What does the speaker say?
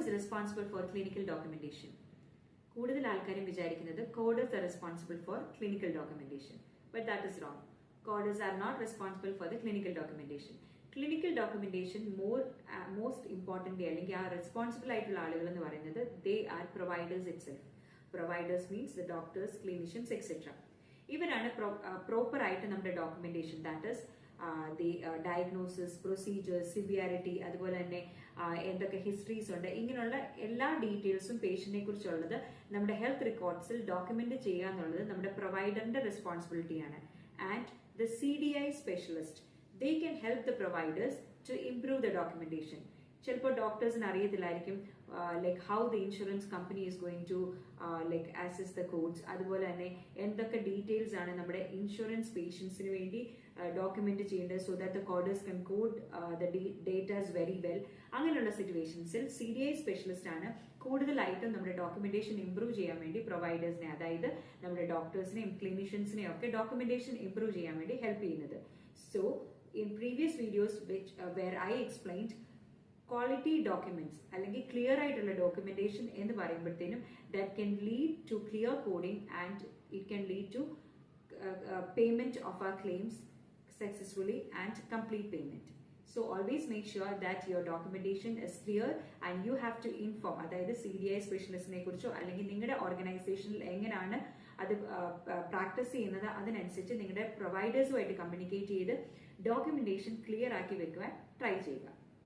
is responsible for clinical documentation? കൂടുതൽ ആൾക്കാരും വിചാരിക്കുന്നത് coders are responsible for clinical documentation, but that is wrong. Coders are not responsible for the clinical documentation. Clinical documentation most importantly അല്ലെങ്കിൽ ആ responsible ആയിട്ടുള്ള ആളുകൾ എന്ന് പറയുന്നത് they are providers itself. Providers means the doctors, clinicians, etc. ഇവരാണ് proper ആയിട്ട് നമ്മുടെ documentation, that is the diagnosis, procedures, severity, അതുപോലെ തന്നെ എന്തൊക്കെ ഹിസ്റ്ററീസ് ഉണ്ട്, ഇങ്ങനെയുള്ള എല്ലാ ഡീറ്റെയിൽസും പേഷ്യന്റിനെ കുറിച്ചുള്ളത് നമ്മുടെ ഹെൽത്ത് റെക്കോർഡ്സിൽ ഡോക്യുമെന്റ് ചെയ്യുക എന്നുള്ളത് നമ്മുടെ പ്രൊവൈഡറിന്റെ റെസ്പോൺസിബിലിറ്റിയാണ്. And the CDI specialist, they can help the providers to improve the documentation. ചിലപ്പോൾ ഡോക്ടേഴ്സിന് അറിയത്തില്ലായിരിക്കും like how the insurance company is going to like access the codes, അതുപോലെ തന്നെ എന്തൊക്കെ ഡീറ്റെയിൽസ് ആണ് നമ്മുടെ ഇൻഷുറൻസ് പേഷ്യൻസിന് വേണ്ടി ഡോക്യുമെന്റ് ചെയ്യേണ്ടത്, so that the coders can code the datas very well. അങ്ങനെയുള്ള സിറ്റുവേഷൻസിൽ CDI സ്പെഷ്യലിസ്റ്റ് ആണ് കൂടുതലായിട്ടും നമ്മുടെ ഡോക്യുമെന്റേഷൻ ഇംപ്രൂവ് ചെയ്യാൻ വേണ്ടി പ്രൊവൈഡേഴ്സിനെ, അതായത് നമ്മുടെ ഡോക്ടേഴ്സിനെയും ക്ലിനിഷ്യൻസിനെയും ഒക്കെ ഡോക്യുമെന്റേഷൻ ഇംപ്രൂവ് ചെയ്യാൻ വേണ്ടി ഹെൽപ്പ് ചെയ്യുന്നത്. So in previous videos where I explained quality documents അല്ലെങ്കിൽ ക്ലിയർ ആയിട്ടുള്ള ഡോക്യുമെന്റേഷൻ എന്ന് പറയുമ്പോഴത്തേനും that can lead to clear coding and it can lead to payment of our claims successfully and complete payment. So always make sure that your documentation is clear and you have to inform, അതായത് CDI സ്പെഷ്യലിസ്റ്റിനെ കുറിച്ചോ അല്ലെങ്കിൽ നിങ്ങളുടെ ഓർഗനൈസേഷനിൽ എങ്ങനെയാണ് അത് practice ചെയ്യുന്നത് അതിനനുസരിച്ച് നിങ്ങളുടെ പ്രൊവൈഡേഴ്സുമായിട്ട് കമ്മ്യൂണിക്കേറ്റ് ചെയ്ത് ഡോക്യുമെന്റേഷൻ ക്ലിയർ ആക്കി വെക്കുവാൻ ട്രൈ ചെയ്യുക.